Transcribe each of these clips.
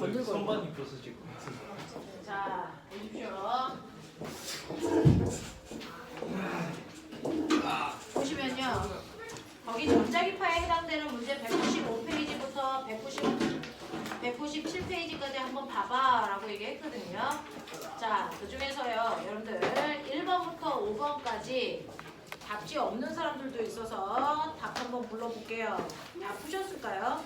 건들고. 선반이 부서질 것 같은데. 자, 보십시오. 보시면요. 거기 전자기파에 해당되는 문제 195페이지부터 197페이지까지 한번 봐봐 라고 얘기했거든요. 자, 그 중에서요. 여러분들 1번부터 5번까지 답지 없는 사람들도 있어서 답 한번 불러볼게요. 다 푸셨을까요?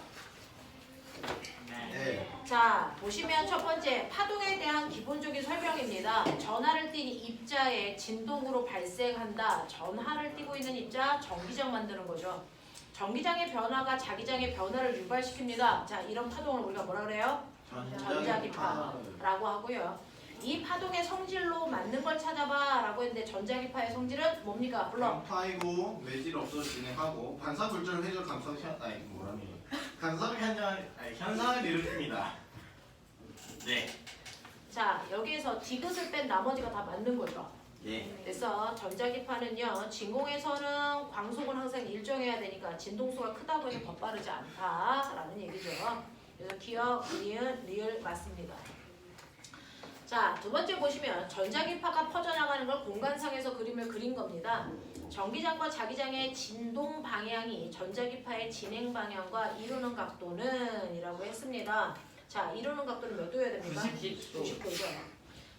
네. 자, 보시면 첫 번째 파동에 대한 기본적인 설명입니다. 전하를 띤 입자에 진동으로 발생한다. 전하를 띠고 있는 입자 전기장 만드는 거죠. 전기장의 변화가 자기장의 변화를 유발시킵니다. 자, 이런 파동을 우리가 뭐라 그래요? 전자기파라고 하고요. 이 파동의 성질로 맞는 걸 찾아봐 라고 했는데 전자기파의 성질은 뭡니까? 불러. 양파이고 매질 없어 진행하고 반사불절 회절 감소 현상을 일으킵니다. 네. 자, 여기에서 디귿을 뺀 나머지가 다 맞는 거죠. 네. 그래서 전자기파는요, 진공에서는 광속은 항상 일정해야 되니까 진동수가 크다고 해서 더 빠르지 않다라는 얘기죠. 그래서 기억, 니은, 리을 맞습니다. 자, 두 번째 보시면 전자기파가 퍼져나가는 걸 공간상에서 그림을 그린 겁니다. 전기장과 자기장의 진동 방향이 전자기파의 진행 방향과 이루는 각도는 이라고 했습니다. 자, 이루는 각도는 몇 도여야 됩니까? 90도죠.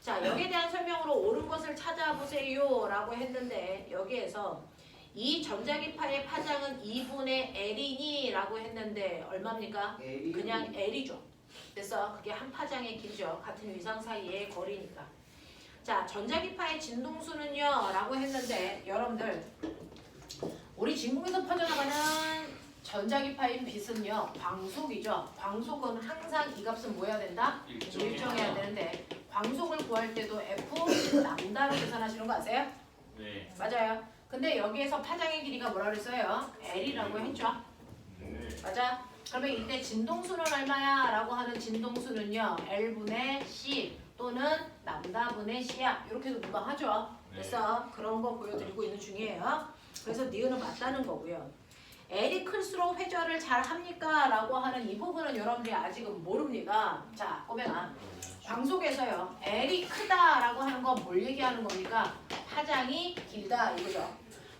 자, 여기에 대한 설명으로 옳은 것을 찾아보세요 라고 했는데 여기에서 이 전자기파의 파장은 2분의 L이니 라고 했는데 얼마입니까? 그냥 L이죠. 그래서 그게 한 파장의 길이죠. 같은 위상 사이의 거리니까. 자, 전자기파의 진동수는요 라고 했는데 여러분들 우리 진공에서 퍼져나가는 전자기파인 빛은요 광속이죠. 광속은 항상 이 값은 뭐 해야 된다? 일정해야 되는데 광속을 구할 때도 F 람다로 계산하시는 거 아세요? 네. 맞아요. 근데 여기에서 파장의 길이가 뭐라 그랬어요? L이라고 했죠. 맞아? 그러면 이때 진동수는 얼마야? 라고 하는 진동수는요 L분의 C 또는 람다분의 C야. 이렇게도 무방하죠. 그래서 그런 거 보여드리고 있는 중이에요. 그래서 니은은 맞다는 거고요. L이 클수록 회절을 잘 합니까? 라고 하는 이 부분은 여러분들이 아직은 모릅니다. 자, 꼬맹아. 광속에서요. L이 크다라고 하는 건 뭘 얘기하는 겁니까? 파장이 길다 이거죠.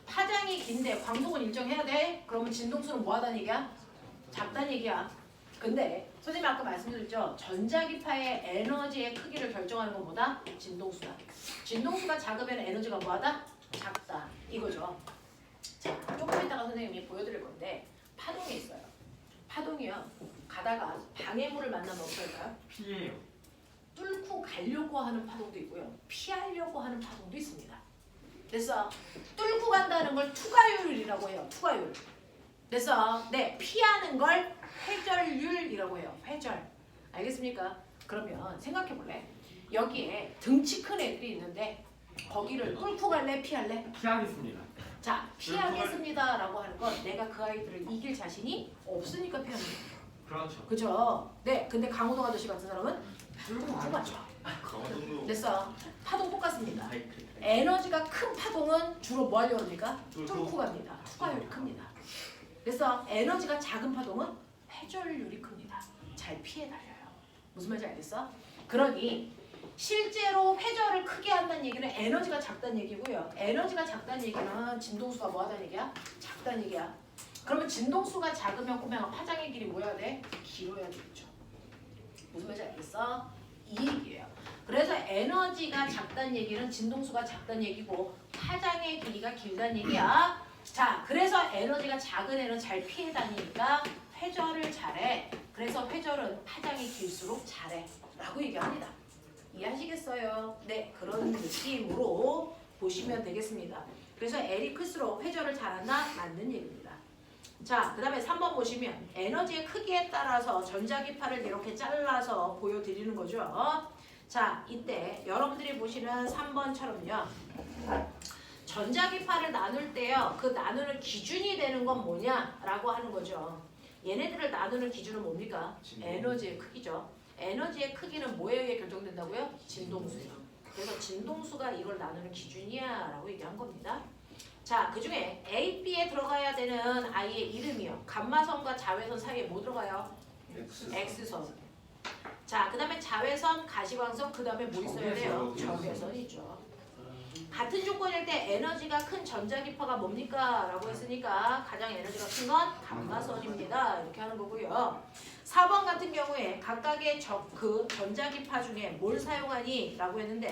파장이 긴데 광속은 일정해야 돼? 그러면 진동수는 뭐 하다는 얘기야? 작다는 얘기야. 근데 선생님이 아까 말씀드렸죠. 전자기파의 에너지의 크기를 결정하는 건 뭐다? 진동수다. 진동수가 작으면 에너지가 뭐하다? 작다. 이거죠. 자, 조금 이따가 선생님이 보여드릴 건데 파동이 있어요. 파동이요. 가다가 방해물을 만나면 어떻게 할까요? 피해요. 뚫고 가려고 하는 파동도 있고요. 피하려고 하는 파동도 있습니다. 그래서 뚫고 간다는 걸 투과율이라고 해요. 투과율. 그래서 네, 피하는 걸 회절율이라고 해요. 회절. 알겠습니까? 그러면 생각해 볼래? 여기에 등치 큰 애들이 있는데 거기를 뚫고 갈래? 피할래? 피하겠습니다. 자, 피하겠습니다라고 하는 건 내가 그 아이들을 이길 자신이 없으니까 피하는 거예요. 그렇죠. 그죠? 네, 근데 강호동 아저씨 같은 사람은 뚫고 가죠. 강원도 그래서 파동 똑같습니다. 하이트. 에너지가 큰 파동은 주로 뭐 하려고 합니까? 뚫고. 뚫고 갑니다. 투과율이 큽니다. 그래서 에너지가 작은 파동은 회절율이 큽니다. 잘 피해 다녀요. 무슨 말인지 알겠어? 그러니 실제로 회절을 크게 한다는 얘기는 에너지가 작다는 얘기고요. 에너지가 작다는 얘기는 진동수가 뭐 하다는 얘기야? 작다는 얘기야. 그러면 진동수가 작으면 꼬맹아 파장의 길이 뭐여야 돼? 길어야 되겠죠. 무슨 말인지 알겠어? 이 얘기예요. 그래서 에너지가 작다는 얘기는 진동수가 작다는 얘기고 파장의 길이가 길다는 얘기야. 자, 그래서 에너지가 작은 애는 잘 피해 다니니까 회절을 잘해. 그래서 회절은 파장이 길수록 잘해 라고 얘기합니다. 이해하시겠어요? 네, 그런 느낌으로 보시면 되겠습니다. 그래서 L이 클수록 회절을 잘한다? 맞는 얘기입니다. 자, 그 다음에 3번 보시면 에너지의 크기에 따라서 전자기파를 이렇게 잘라서 보여드리는 거죠. 자, 이때 여러분들이 보시는 3번처럼요. 전자기파를 나눌 때요. 그 나누는 기준이 되는 건 뭐냐라고 하는 거죠. 얘네들을 나누는 기준은 뭡니까? 에너지의 크기죠. 에너지의 크기는 뭐에 의해 결정된다고요? 진동수요. 그래서 진동수가 이걸 나누는 기준이야 라고 얘기한 겁니다. 자, 그 중에 A, B에 들어가야 되는 아이의 이름이요. 감마선과 자외선 사이에 뭐 들어가요? X선. 자, 그 다음에 자외선, 가시광선, 그 다음에 뭐 있어야 돼요? 적외선. 적외선 있죠. 같은 조건일 때 에너지가 큰 전자기파가 뭡니까? 라고 했으니까 가장 에너지가 큰 건 감마선입니다. 이렇게 하는 거고요. 4번 같은 경우에 각각의 그 전자기파 중에 뭘 사용하니? 라고 했는데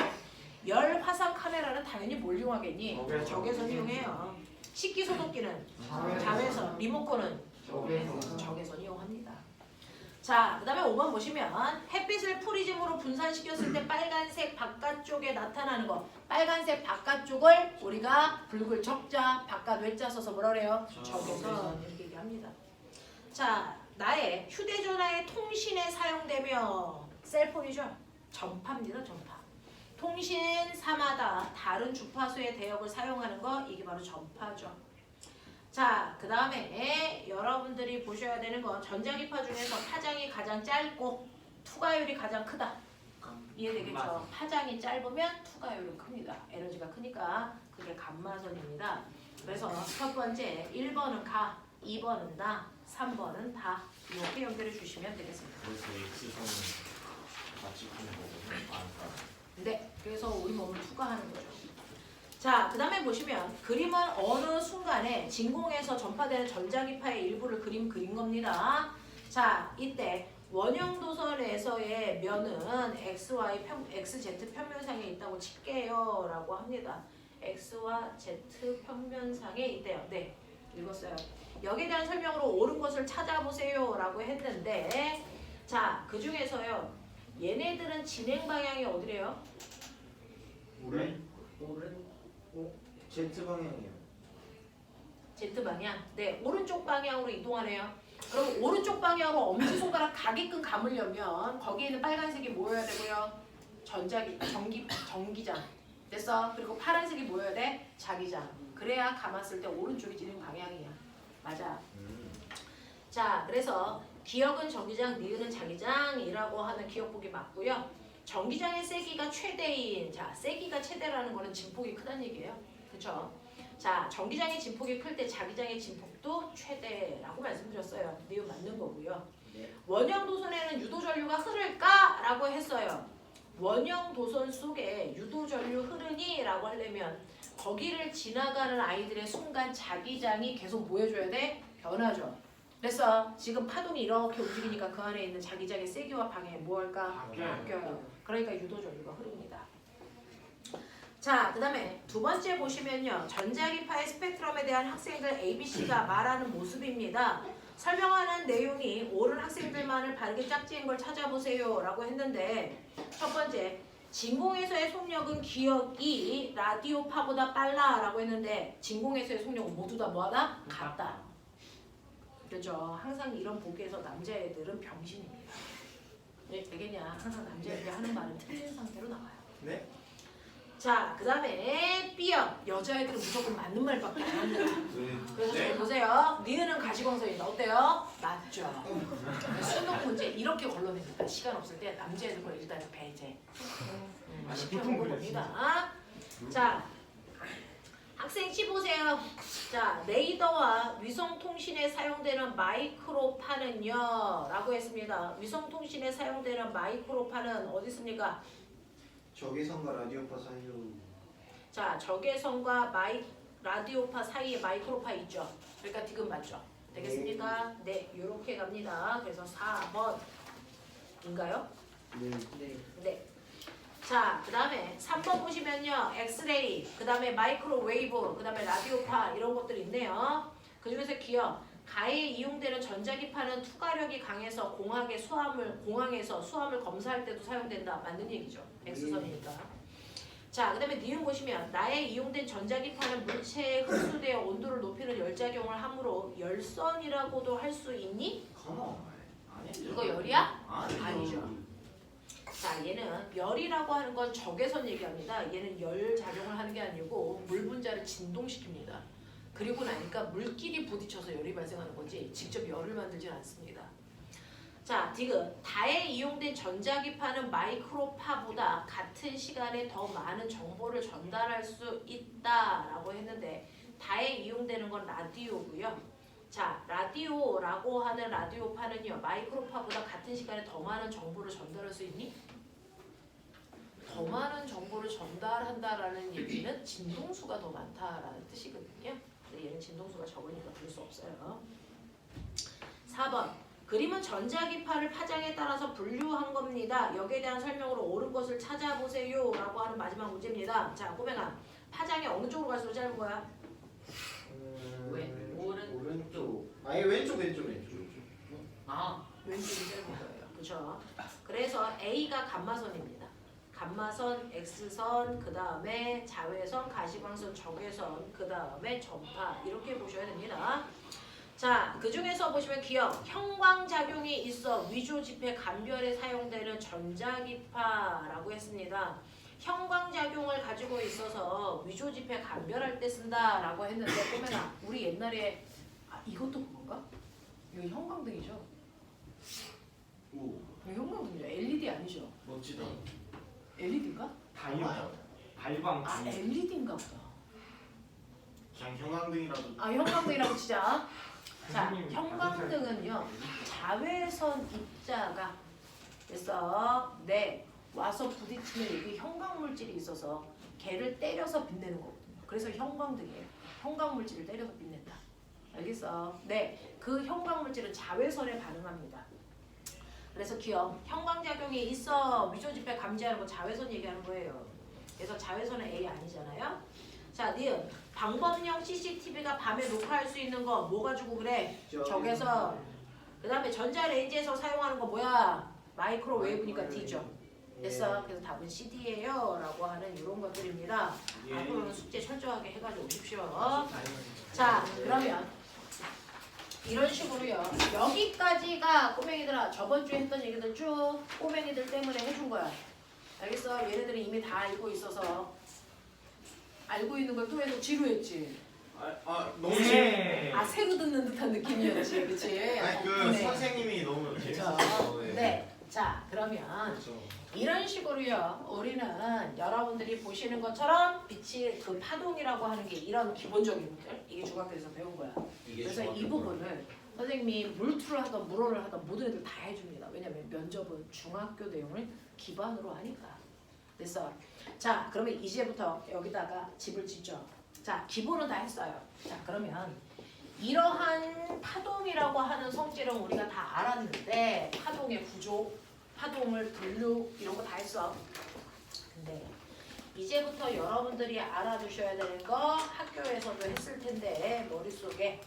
열 화상 카메라는 당연히 뭘 이용하겠니? 적외선. 적외선 이용해요. 식기소독기는 자외선, 리모컨은 적외선 이용합니다. 자, 그 다음에 5번 보시면 햇빛을 프리즘으로 분산시켰을 때 빨간색 바깥쪽에 나타나는 거, 빨간색 바깥쪽을 우리가 붉을 적자, 바깥 외자 써서 뭐라 그래요? 적외선 이렇게 얘기합니다. 자, 나의 휴대전화의 통신에 사용되며 셀폰이죠? 전파입니다. 전파. 통신사마다 다른 주파수의 대역을 사용하는 거, 이게 바로 전파죠. 자, 그 다음에 여러분들이 보셔야 되는 건 전자기파 중에서 파장이 가장 짧고 투과율이 가장 크다. 이해되겠죠? 파장이 짧으면 투과율은 큽니다. 에너지가 크니까 그게 감마선입니다. 그래서 첫 번째 1번은 가, 2번은 나, 3번은 다 이렇게 연결해 주시면 되겠습니다. 그래서 X선은 같이 푸는 거거든요. 네, 그래서 우리 몸을 투과하는 거죠. 자, 그 다음에 보시면 그림은 어느 순간에 진공에서 전파되는 전자기파의 일부를 그린 겁니다. 자, 이때 원형도선에서의 면은 XZ 평면상에 있다고 칠게요 라고 합니다. X와 Z 평면상에 있대요. 네, 읽었어요. 여기에 대한 설명으로 옳은 것을 찾아보세요 라고 했는데, 자, 그 중에서요 얘네들은 진행 방향이 어디래요? Z 방향이요. Z방향. 네, 오른쪽 방향으로 이동하네요. 그럼 오른쪽 방향으로 엄지손가락 가게끔 감으려면 거기에 있는 빨간색이 모여야 되고요. 전기장. 됐어? 그리고 파란색이 모여야 돼? 자기장. 그래야 감았을 때 오른쪽이 진행 방향이야. 맞아. 자, 그래서 기역은 전기장, 니은은 자기장이라고 하는 기억폭이 맞고요. 전기장의 세기가 최대인, 자, 세기가 최대라는 거는 진폭이 크다는 얘기예요. 그렇죠? 자, 전기장의 진폭이 클 때 자기장의 진폭도 최대라고 말씀드렸어요. 니은 맞는 거고요. 원형 도선에는 유도 전류가 흐를까라고 했어요. 원형 도선 속에 유도 전류 흐르니? 라고 하려면 거기를 지나가는 아이들의 순간 자기장이 계속 보여줘야 돼? 변하죠. 그래서 지금 파동이 이렇게 움직이니까 그 안에 있는 자기장의 세기와 방향이 뭐 할까? 바뀌어요. 그러니까 유도 전류가 흐릅니다. 자, 그 다음에 두 번째 보시면요. 전자기파의 스펙트럼에 대한 학생들 ABC가 말하는 모습입니다. 설명하는 내용이 옳은 학생들만을 바르게 짝지은 걸 찾아보세요 라고 했는데, 첫 번째, 진공에서의 속력은 기역이 라디오파보다 빨라 라고 했는데 진공에서의 속력은 모두 다 뭐하다? 같다. 그렇죠. 항상 이런 보기에서 남자애들은 병신입니다. 네, 되겠냐? 항상 남자애들이 하는 말은 틀린 상태로 나와요. 네? 자, 그 다음에 B형. 여자애들은 무조건 맞는 말밖에 안 합니다. 그래서 네. 잘 보세요. 니은은 가시광선이다. 어때요? 맞죠. 수능 문제 이렇게 걸러냅니다. 시간 없을 때 남자애들 걸 일단 배제. 시켜보고 봅니다. 자, 학생 시 보세요. 자, 레이더와 위성통신에 사용되는 마이크로파는요 라고 했습니다. 위성통신에 사용되는 마이크로파는 어디 있습니까? 적외선과 라디오파 사이로. 자, 적외선과 라디오파 사이에 마이크로파 있죠. 그러니까 디귿 맞죠? 되겠습니까? 네, 이렇게 갑니다. 그래서 4번인가요? 네. 네. 자, 그 다음에 3번 보시면요. 엑스레이, 그 다음에 마이크로웨이브, 그 다음에 라디오파 이런 것들이 있네요. 그 중에서 기억. 가에 이용되는 전자기파는 투과력이 강해서 공항에서 수압을 검사할 때도 사용된다. 맞는 얘기죠. X선이니까. 자, 그 다음에 니은 보시면 나에 이용된 전자기파는 물체에 흡수되어 온도를 높이는 열작용을 하므로 열선이라고도 할 수 있니? 아니죠. 이거 열이야? 아니죠. 아니죠. 자, 얘는 열이라고 하는 건 적외선 얘기합니다. 얘는 열 작용을 하는 게 아니고 물 분자를 진동시킵니다. 그리고 나니까 물끼리 부딪혀서 열이 발생하는 거지 직접 열을 만들진 않습니다. 자, 디귿. 다에 이용된 전자기파는 마이크로파보다 같은 시간에 더 많은 정보를 전달할 수 있다라고 했는데 다에 이용되는 건 라디오고요. 자, 라디오라고 하는 라디오파는요, 마이크로파보다 같은 시간에 더 많은 정보를 전달할 수 있니? 더 많은 정보를 전달한다라는 얘기는 진동수가 더 많다라는 뜻이거든요. 근데 얘는 진동수가 적으니까 볼 수 없어요. 4번. 그림은 전자기파를 파장에 따라서 분류한 겁니다. 여기에 대한 설명으로 옳은 것을 찾아보세요 라고 하는 마지막 문제입니다. 자, 꼬맹아. 파장이 어느 쪽으로 갈수록 짧은 거야? 오른쪽. 아예 왼쪽. 아, 왼쪽이 짧은 거예요. 그렇죠? 그래서 A가 감마선입니다. 감마선, X선, 그 다음에 자외선, 가시광선, 적외선, 그 다음에 전파 이렇게 보셔야 됩니다. 자, 그 중에서 보시면 기억, 형광작용이 있어 위조지폐 감별에 사용되는 전자기파라고 했습니다. 형광작용을 가지고 있어서 위조지폐 감별할 때 쓴다라고 했는데 꼬매나 우리 옛날에 이것도 그건가? 이거 형광등이죠? 오 이거 형광등이죠? LED 아니죠? 멋지다. LED인가? 발광. 아 LED인가 보다. 그냥 형광등이라도 아 형광등이라고 치자. 자 형광등은요 자외선 입자가 그래서 와서 부딪히면 여기 형광물질이 있어서 걔를 때려서 빛내는 거거든요. 그래서 형광등이에요. 형광물질을 때려서 빛낸다. 알겠어? 네, 그 형광물질은 자외선에 반응합니다. 그래서 기억, 형광작용이 있어 위조지폐 감지하는 거 자외선 얘기하는 거예요. 그래서 자외선은 A 아니잖아요. 자, 니은 방범용 CCTV가 밤에 녹화할 수 있는 거 뭐 가지고 그래? 적외선. 그 다음에 전자레인지에서 사용하는 거 뭐야? 마이크로웨이브니까 D죠. 됐어? 그래서 답은 CD예요 라고 하는 이런 것들입니다. 앞으로는 숙제 철저하게 해가지고 오십시오. 자, 그러면 이런 식으로요. 여기까지가 꼬맹이들아 저번 주에 했던 얘기들 쭉 꼬맹이들 때문에 해준 거야. 알겠어? 얘네들이 이미 다 알고 있어서 알고 있는 걸 또 해서 지루했지. 너무 네. 아 새로 듣는 듯한 느낌이었지, 그렇지? 아니 그 네. 선생님이 너무 그렇죠. 재밌었어. 네. 자, 그러면 그렇죠. 이런 식으로요. 우리는 여러분들이 보시는 것처럼 빛이 그 파동이라고 하는 게 이런 기본적인 것들 이게 중학교에서 배운 거야. 그래서 이 부분을 선생님이 물투를 하던 물어를 하던 모든 애들 다 해줍니다. 왜냐면 면접은 중학교 내용을 기반으로 하니까. 됐어. 자, 그러면 이제부터 여기다가 집을 짓죠. 자, 기본은 다 했어요. 자, 그러면 이러한 파동이라고 하는 성질은 우리가 다 알았는데 파동의 구조, 파동을 분류 이런 거 다 했어. 근데 이제부터 여러분들이 알아두셔야 되는 거 학교에서도 했을 텐데 머릿속에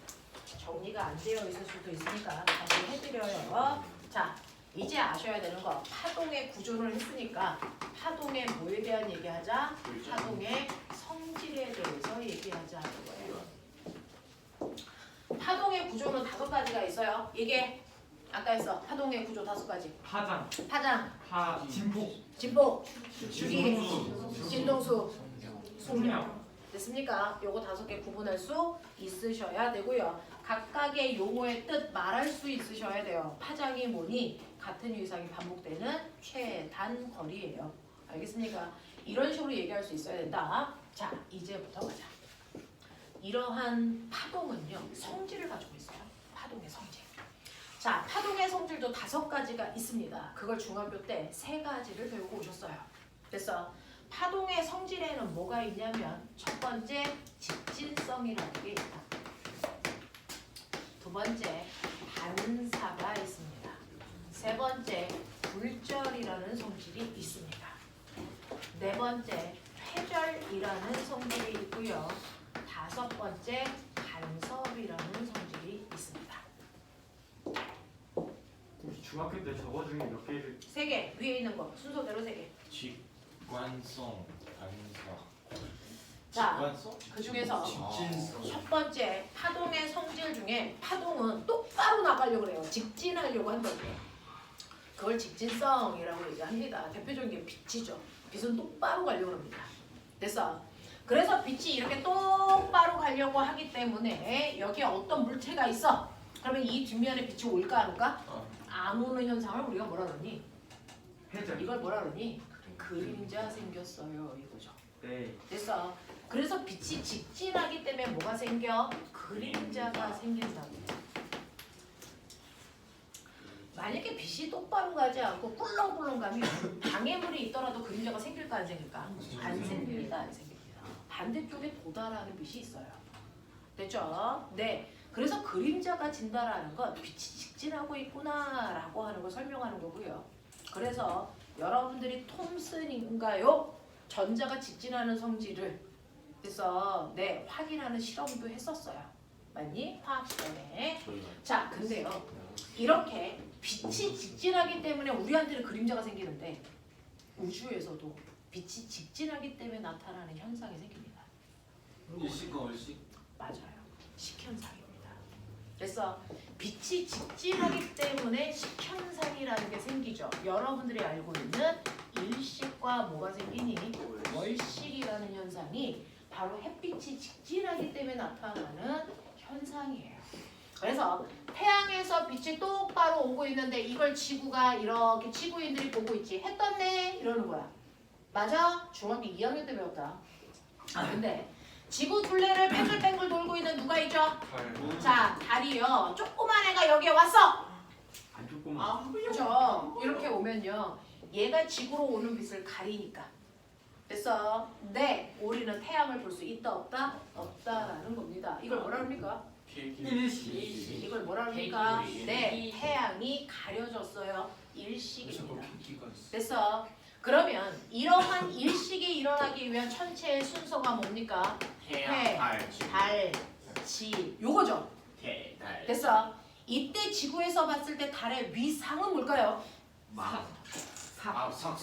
정리가 안 되어 있을 수도 있으니까 다시 해드려요. 자, 이제 아셔야 되는 거 파동의 구조를 했으니까 파동의 뭐에 대한 얘기하자? 파동의 성질에 대해서 얘기하자는 거예요. 파동의 구조는 5가지가 있어요. 이게 아까 했어. 파동의 구조 5가지. 파장. 진폭. 진폭, 주기, 진동수, 속력. 됐습니까? 요거 5개 구분할 수 있으셔야 되고요. 각각의 용어의 뜻 말할 수 있으셔야 돼요. 파장이 뭐니? 같은 위상이 반복되는 최단 거리예요. 알겠습니까? 이런 식으로 얘기할 수 있어야 된다. 자, 이제부터 가자. 이러한 파동은요. 성질을 가지고 있어요. 파동의 성질. 자, 파동의 성질도 5가지가 있습니다. 그걸 중학교 때 3가지를 배우고 오셨어요. 그래서 파동의 성질에는 뭐가 있냐면 첫 번째 직진성이라는 게 있다. 두 번째 반사가 있습니다. 세 번째 굴절이라는 성질이 있습니다. 네 번째 회절이라는 성질이 있고요. 5번째 간섭이라는 성질이 있습니다. 혹시 중학교 때 저거 중에 몇 개를 3개 위에 있는 거 순서대로 3개. 직관성, 반사. 자, 직관성? 그 중에서 직진성. 첫 번째 파동의 성질 중에 파동은 똑바로 나가려고 그래요. 직진하려고 한다고요. 그걸 직진성이라고 얘기합니다. 대표적인 게 빛이죠. 빛은 똑바로 가려고 합니다. 됐어? 그래서 빛이 이렇게 똑바로 가려고 하기 때문에 여기에 어떤 물체가 있어. 그러면 이 뒷면에 빛이 올까 안 올까? 안 오는 현상을 우리가 뭐라 그러니? 회전. 이걸 뭐라 그러니? 그림자 생겼어요. 이거죠. 네. 됐어. 그래서 빛이 직진하기 때문에 뭐가 생겨? 그림자가 생긴다고. 만약에 빛이 똑바로 가지 않고 꿀렁꿀렁 가면 방해물이 있더라도 그림자가 생길까 안 생길까? 안 생깁니다. 안 생깁니다. 반대쪽에 도달하는 빛이 있어요. 됐죠? 네. 그래서 그림자가 진다라는 건 빛이 직진하고 있구나라고 하는 걸 설명하는 거고요. 그래서 여러분들이 톰슨인가요? 전자가 직진하는 성질을 그래서 네 확인하는 실험도 했었어요. 맞니? 화학 시간에. 저희가 자, 근데요. 이렇게 빛이 직진하기 때문에 우리한테는 그림자가 생기는데 우주에서도 빛이 직진하기 때문에 나타나는 현상이 생깁니다. 일식과 월식. 맞아요. 식현상입니다. 그래서 빛이 직진하기 때문에 식현상이라는 게 생기죠. 여러분들이 알고 있는 일식과 뭐가 생기니? 월식이라는 현상이 바로 햇빛이 직진하기 때문에 나타나는 현상이에요. 그래서 태양에서 빛이 똑바로 오고 있는데 이걸 지구가 이렇게 지구인들이 보고 있지. 해 떴네 이러는 거야. 맞아? 중학교 2학년 때 배웠다. 근데 지구 둘레를 뱅글뱅글 돌고 있는 누가 있죠? 자, 달이요. 조그만 애가 여기에 왔어. 안 조그만. 그죠? 이렇게 오면요. 얘가 지구로 오는 빛을 가리니까. 그래서 네, 우리는 태양을 볼 수 있다 없다? 없다라는 겁니다. 이걸 뭐라 합니까? 일시. 이걸 뭐라 합니까? 네, 태양이 가려졌어요. 일식입니다. 그래서 그러면 이러한 일식이 일어나기 위한 천체의 순서가 뭡니까? 태양, 달, 지구. 달, 지, 요거죠. 달. 됐어. 이때 지구에서 봤을 때 달의 위상은 뭘까요? 아, 삭.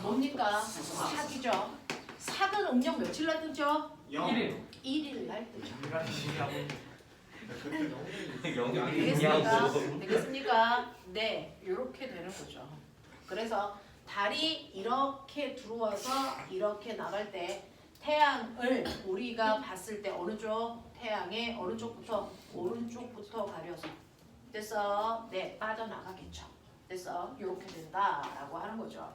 뭡니까? 삭이죠. 삭은 음력 며칠 날 뜨죠? 1일. 1일 날 뜨죠. 영역이 되겠습니까? 되겠습니까? 네, 이렇게 되는 거죠. 그래서 달이 이렇게 들어와서 이렇게 나갈 때 태양을 우리가 봤을 때 어느 쪽? 태양의 어느 쪽부터? 오른쪽부터 가려서 됐어? 네, 빠져나가겠죠. 됐어? 이렇게 된다라고 하는 거죠.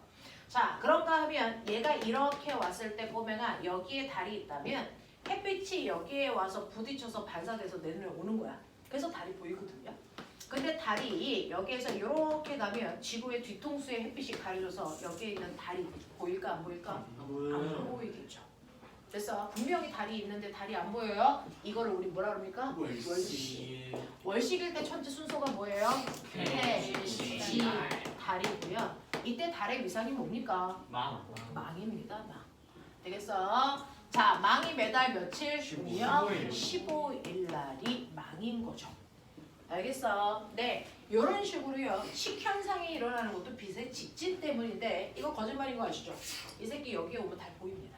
자, 그런가 하면 얘가 이렇게 왔을 때 보면은 여기에 달이 있다면 햇빛이 여기에 와서 부딪혀서 반사돼서 내 눈에 오는 거야. 그래서 달이 보이거든요. 근데 달이 여기에서 이렇게 가면 지구의 뒤통수에 햇빛이 가려져서 여기에 있는 달이 보일까 안 보일까? 안 보이겠죠. 그래서 분명히 달이 있는데 달이 안 보여요. 이거를 우리 뭐라 그럽니까? 월식. 월식일 때 천체 순서가 뭐예요? 해, 지, 달이고요. 이때 달의 위상이 뭡니까? 망입니다. 망. 되겠어? 자, 망이 매달 며칠? 15일. 15일 날이 망인 거죠. 알겠어? 네. 이런 식으로요. 식현상이 일어나는 것도 빛의 직진 때문인데 이거 거짓말인 거 아시죠? 이 새끼 여기에 오면 달 보입니다.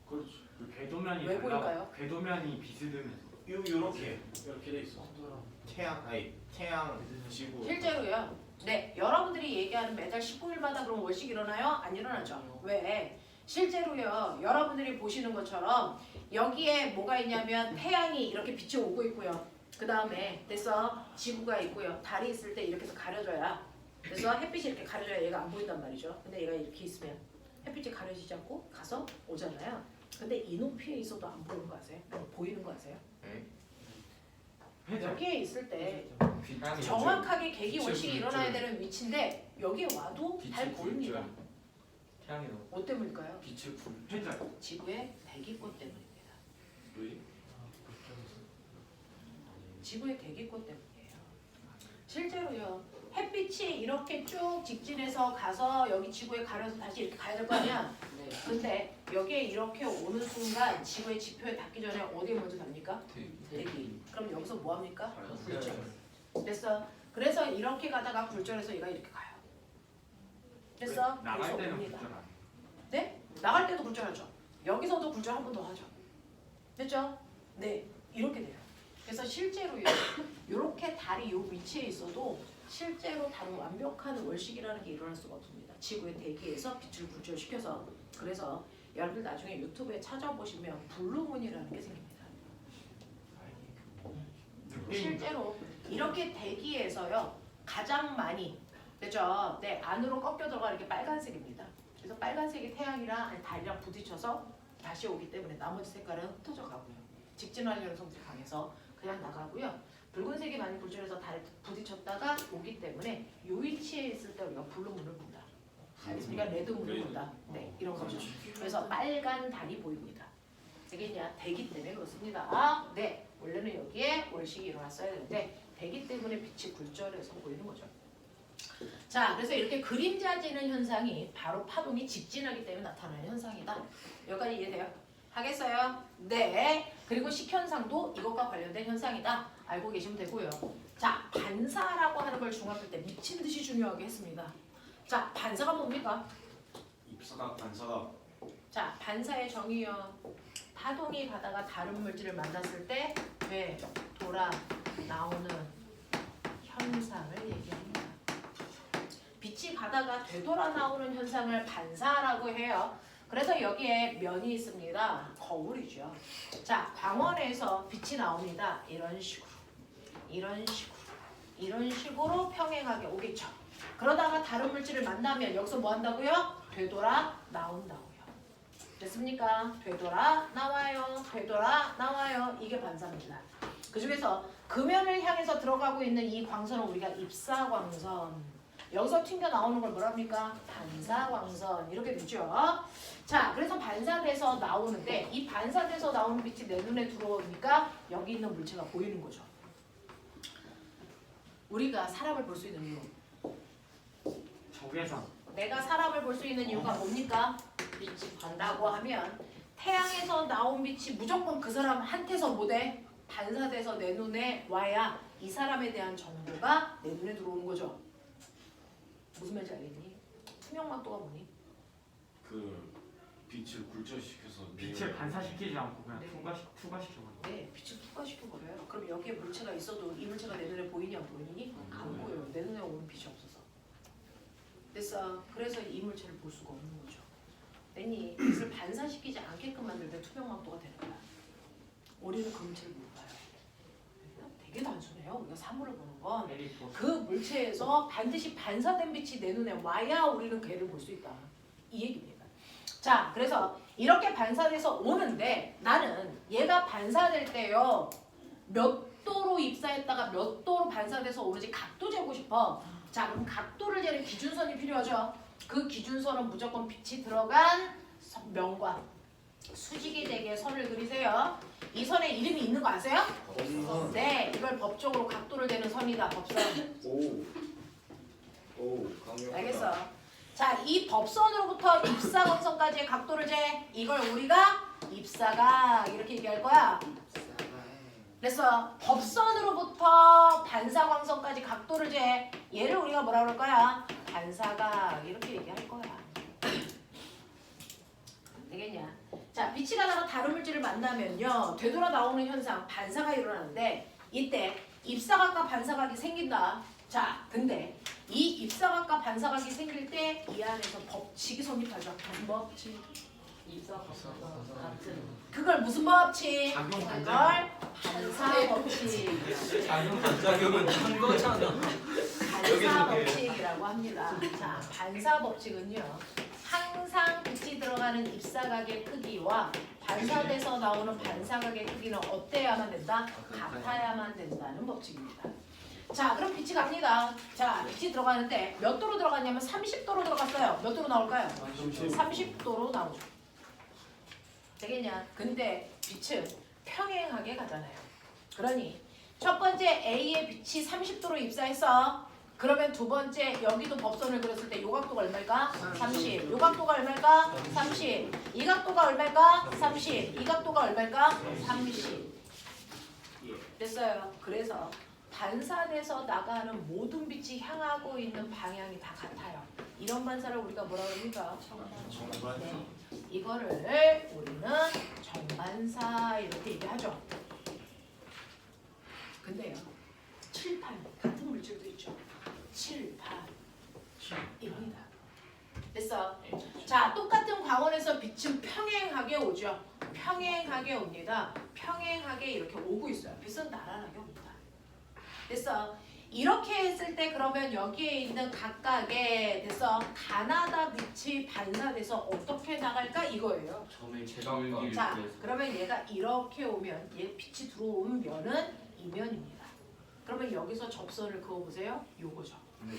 그렇지. 그 궤도면이 왜 보일까요? 궤도면이 비스듬해서. 요렇게 돼 있어. 태양 지구 실제로요. 네, 여러분들이 얘기하는 매달 15일마다 그럼 월식 일어나요? 안 일어나죠. 왜? 실제로요. 여러분들이 보시는 것처럼 여기에 뭐가 있냐면 태양이 이렇게 빛이 오고 있고요. 그 다음에 됐어? 지구가 있고요. 달이 있을 때 이렇게 해서 가려져야 그래서 햇빛이 이렇게 가려져야 얘가 안 보인단 말이죠. 근데 얘가 이렇게 있으면 햇빛이 가려지지 않고 가서 오잖아요. 근데 이 높이에 있어도 안 보이는 거 아세요? 아니, 보이는 거 아세요? 여기에 있을 때 정확하게 개기 월식이 일어나야 되는 위치인데 여기에 와도 달 보입니다. 태양이 너무 뭐 때문일까요? 빛을 불. 회자. 지구의 대기권 때문입니다. 왜? 지구의 대기권 때문이에요. 실제로요. 햇빛이 이렇게 쭉 직진해서 가서 여기 지구에 가려서 다시 이렇게 가야 될 거 아니야? 근데 여기에 이렇게 오는 순간 지구의 지표에 닿기 전에 어디에 먼저 닿습니까? 대기. 그럼 여기서 뭐 합니까? 굴절. 됐어? 그래서 이렇게 가다가 굴절해서 얘가 이렇게 가요. 됐어? 나갈 그래서 때는 옵니다. 굴절 안 해. 네? 나갈 때도 굴절하죠. 여기서도 굴절 한 번 더 하죠. 됐죠? 네, 이렇게 돼요. 그래서 실제로요, 이렇게 달이 이 위치에 있어도 실제로 다른 완벽한 월식이라는 게 일어날 수가 없습니다. 지구의 대기에서 빛을 굴절시켜서 그래서 여러분들 나중에 유튜브에 찾아보시면 블루문이라는 게 생깁니다. 실제로 이렇게 대기에서요 가장 많이 그죠? 네, 안으로 꺾여 들어가 이렇게 빨간색입니다. 그래서 빨간색이 태양이랑 아니, 달이랑 부딪혀서 다시 오기 때문에 나머지 색깔은 흩어져 가고요. 직진하려는 성질이 강해서 그냥 나가고요. 붉은색이 많이 굴절해서 달에 부딪혔다가 오기 때문에 요 위치에 있을 때 우리가 블루문을 본다. 알겠습니까? 레드문을 본다. 네, 이런 거죠. 그래서 빨간 달이 보입니다. 되겠냐? 되기 때문에 그렇습니다. 네, 원래는 여기에 월식이 일어났어야 되는데 되기 때문에 빛이 굴절해서 보이는 거죠. 자, 그래서 이렇게 그림자지는 현상이 바로 파동이 직진하기 때문에 나타나는 현상이다. 여기까지 이해돼요? 하겠어요? 네. 그리고 식현상도 이것과 관련된 현상이다. 알고 계시면 되고요. 자, 반사라고 하는 걸 중학교 때 미친 듯이 중요하게 했습니다. 자, 반사가 뭡니까? 입사각 반사각. 자, 반사의 정의요. 파동이 가다가 다른 물질을 만났을 때 돌아 나오는 현상을 얘기합니다. 빛이 가다가 되돌아 나오는 현상을 반사라고 해요. 그래서 여기에 면이 있습니다. 거울이죠. 자, 광원에서 빛이 나옵니다. 이런 식으로, 이런 식으로, 이런 식으로 평행하게 오겠죠. 그러다가 다른 물질을 만나면 여기서 뭐 한다고요? 되돌아 나온다고요. 됐습니까? 되돌아 나와요. 되돌아 나와요. 이게 반사입니다. 그 중에서 금연을 향해서 들어가고 있는 이 광선은 우리가 입사광선. 여기서 튕겨 나오는 걸 뭐랍니까? 반사광선. 이렇게 되죠. 자, 그래서 반사돼서 나오는데 이 반사돼서 나오는 빛이 내 눈에 들어오니까 여기 있는 물체가 보이는 거죠. 우리가 사람을 볼 수 있는 이유. 적외선. 내가 사람을 볼 수 있는 이유가 뭡니까? 빛이 간다고 하면 태양에서 나온 빛이 무조건 그 사람한테서 뭐돼? 반사돼서 내 눈에 와야 이 사람에 대한 정보가 내 눈에 들어오는 거죠. 무슨 말인지 알겠니? 투명망토가 뭐니? 그 빛을 굴절시켜서 빛을 반사시키지 않고 그냥 네. 투과시켜버려. 네, 빛을 투과시켜버려요. 그럼 여기에 물체가 있어도 이 물체가 내 눈에 보이냐 안 보이니? 안 보여요. 내 눈에 오는 빛이 없어서. 됐어. 그래서 이 물체를 볼 수가 없는 거죠. 됐니? 빛을 반사시키지 않게끔 만들 때 투명망토가 되는 거야. 우리는 그 물체를 못 봐요. 되게 단순해요. 우리가 사물을 보는 건. 그 물체에서 반드시 반사된 빛이 내 눈에 와야 우리는 걔를 볼 수 있다. 이 얘기입니다. 자, 그래서 이렇게 반사돼서 오는데 나는 얘가 반사될 때요. 몇 도로 입사했다가 몇 도로 반사돼서 오는지 각도 재고 싶어. 자, 그럼 각도를 재는 기준선이 필요하죠. 그 기준선은 무조건 빛이 들어간 면과 수직이 되게 선을 그리세요. 이 선에 이름이 있는 거 아세요? 법선. 네, 이걸 법적으로 각도를 재는 선이다. 법선. 오, 강력. 알겠어. 자, 이 법선으로부터 입사광선까지의 각도를 재. 이걸 우리가 입사각 이렇게 얘기할 거야. 그래서 법선으로부터 반사광선까지 각도를 재. 얘를 우리가 뭐라 그럴 거야? 반사각 이렇게 얘기할 거야. 되겠냐? 자, 빛이 가다가 다른 물질을 만나면요. 되돌아 나오는 현상, 반사가 일어나는데 이때 입사각과 반사각이 생긴다. 자, 근데 이 입사각과 반사각이 생길 때 이 안에서 법칙이 성립하죠. 무슨 법칙? 그걸 무슨 법칙? 작용 그걸 반작용. 반사 법칙. 작용 반작용은 한 거잖아. 반사 법칙이라고 합니다. 자, 반사 법칙은요. 항상 빛이 들어가는 입사각의 크기와 반사돼서 나오는 반사각의 크기는 어때야만 된다? 같아야만 된다는 법칙입니다. 자, 그럼 빛이 갑니다. 자, 빛이 들어가는데 몇 도로 들어갔냐면 30도로 들어갔어요. 몇 도로 나올까요? 30도로 나오죠. 되겠냐? 근데 빛은 평행하게 가잖아요. 그러니 첫 번째 A의 빛이 30도로 입사했어. 그러면 두 번째 여기도 법선을 그렸을 때 요 각도가 얼마일까? 30. 요 각도가 얼마일까? 30. 이 각도가 얼마일까? 30. 이 각도가 얼마일까? 30. 됐어요. 그래서 반사돼서 나가는 모든 빛이 향하고 있는 방향이 다 같아요. 이런 반사를 우리가 뭐라 그럽니까? 네. 이거를 우리는 정반사 이렇게 얘기하죠. 근데요. 7, 8 같은 물질도 있죠. 7, 8입니다. 됐어? 자, 똑같은 광원에서 빛은 평행하게 오죠. 평행하게 옵니다. 평행하게 이렇게 오고 있어요. 빛은 나란하게 옵니다. 됐어? 이렇게 했을 때 그러면 여기에 있는 각각의 됐어? 가나다 빛이 반사돼서 어떻게 나갈까 이거예요. 처음에 제가 자, 그러면 얘가 이렇게 오면 얘 빛이 들어오는 면은 이 면입니다. 그러면 여기서 접선을 그어보세요. 요거죠. 네.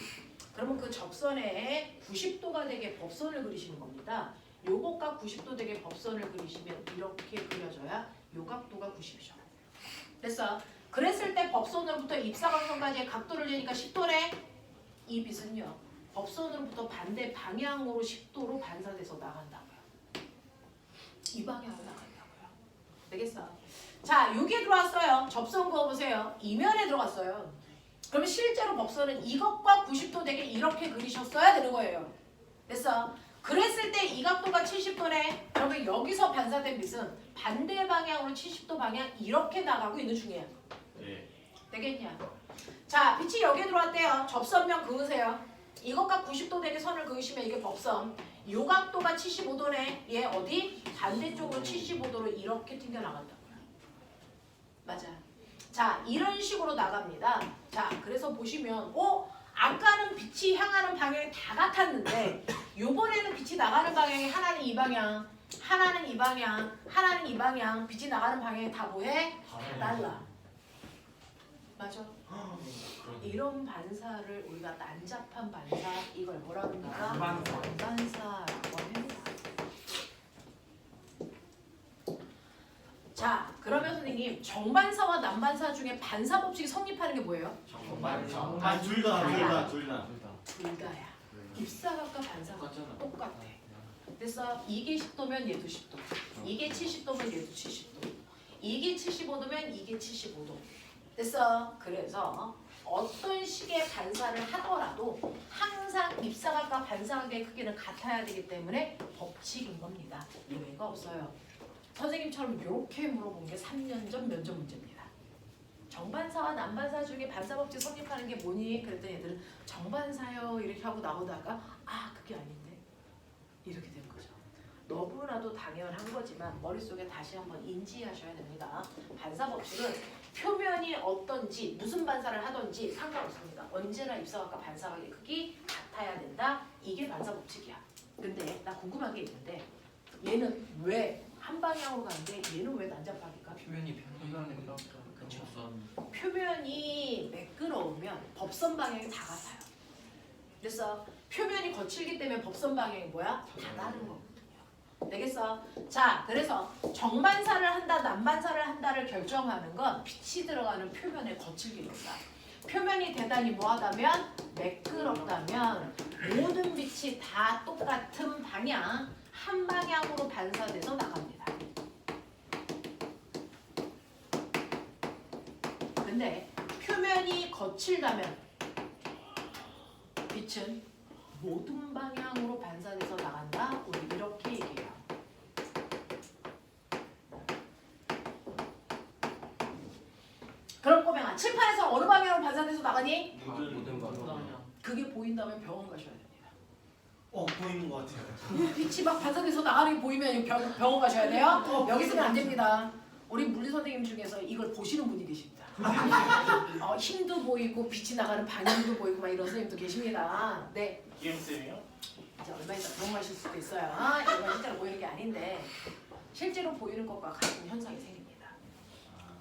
그러면 그 접선에 90도가 되게 법선을 그리시는 겁니다. 요것과 90도 되게 법선을 그리시면 이렇게 그려져야 요 각도가 90이죠. 됐어. 그랬을 때 법선으로부터 입사각선까지의 각도를 재니까 10도네. 이 빛은요. 법선으로부터 반대 방향으로 10도로 반사돼서 나간다고요. 이 방향으로 나간다고요. 되겠어? 자, 여기에 들어왔어요. 접선 그어보세요. 이면에 들어갔어요. 그러면 실제로 법선은 이것과 90도 되게 이렇게 그리셨어야 되는 거예요. 됐어? 그랬을 때 이 각도가 70도네. 그러면 여기서 반사된 빛은 반대 방향으로 70도 방향 이렇게 나가고 있는 중이에요. 네. 되겠냐? 자, 빛이 여기에 들어왔대요. 접선면 그으세요. 이것과 90도 되게 선을 그으시면 이게 법선. 요 각도가 75도네. 얘 어디? 반대쪽으로 75도로 이렇게 튕겨 나간다고요. 맞아. 자, 이런 식으로 나갑니다. 자, 그래서 보시면 아까는 빛이 향하는 방향이 다 같았는데 요번에는 빛이 나가는 방향이 하나는 이 방향, 하나는 이 방향, 하나는 이 방향. 빛이 나가는 방향이 다 뭐해? 다 달라. 맞아. 이런 반사를 우리가 난잡한 반사, 이걸 뭐라 그럽니까? 난반사. 난반사라고 합니다. 자, 그러면 선생님 정반사와 난반사 중에 반사 법칙이 성립하는 게 뭐예요? 아, 둘 다. 둘 다야. 입사각과 반사각 똑같아. 그래서 이게 10도면 얘도 10도. 이게 70도면 얘도 70도. 이게 75도면 이게 75도. 됐어. 그래서 어떤 식의 반사를 하더라도 항상 입사각과 반사각의 크기는 같아야 되기 때문에 법칙인 겁니다. 예외가 없어요. 선생님처럼 이렇게 물어본 게 3년 전 면접 문제입니다. 정반사와 난반사 중에 반사 법칙 성립하는 게 뭐니? 그랬더니 애들은 정반사요 이렇게 하고 나오다가 그게 아닌데 이렇게 된 거죠. 너무나도 당연한 거지만 머릿속에 다시 한번 인지하셔야 됩니다. 반사 법칙은 표면이 어떤지 무슨 반사를 하든지 상관없습니다. 언제나 입사각과 반사각의 크기 같아야 된다. 이게 반사 법칙이야. 근데 나 궁금한 게 있는데 얘는 왜 한 방향으로 가는데 얘는 왜 난잡하니까? 표면이 편리하니까. 그쵸. 우선 표면이 매끄러우면 법선 방향이 다 같아요. 그래서 표면이 거칠기 때문에 법선 방향이 뭐야? 다 다른 거거든요. 되겠어? 자, 그래서 정반사를 한다, 난반사를 한다를 결정하는 건 빛이 들어가는 표면의 거칠기입니다. 표면이 대단히 뭐하다면 매끄럽다면 모든 빛이 다 똑같은 방향, 한 방향으로 반사돼서 나갑니다. 근데 표면이 거칠다면 빛은 모든 방향으로 반사돼서 나간다. 우리 이렇게 얘기해요. 그럼 꼬맹아, 칠판에서 어느 방향으로 반사돼서 나가니? 모든 방향. 그게 보인다면 병원 가셔야 됩니다. 보이는 것 같아요. 빛이 막 반사돼서 나가는 게 보이면 병원 가셔야 돼요. 여기 있으면 안 됩니다. 우리 물리 선생님 중에서 이걸 보시는 분이 계십니다. 힘도 보이고 빛이 나가는 방향도 보이고 막 이런 선생님도 계십니다. 네. 이엠쌤이요? 이제 얼마 있다 병원 가실 수도 있어요. 이건 실제로 보이는 게 아닌데 실제로 보이는 것과 같은 현상이 생깁니다.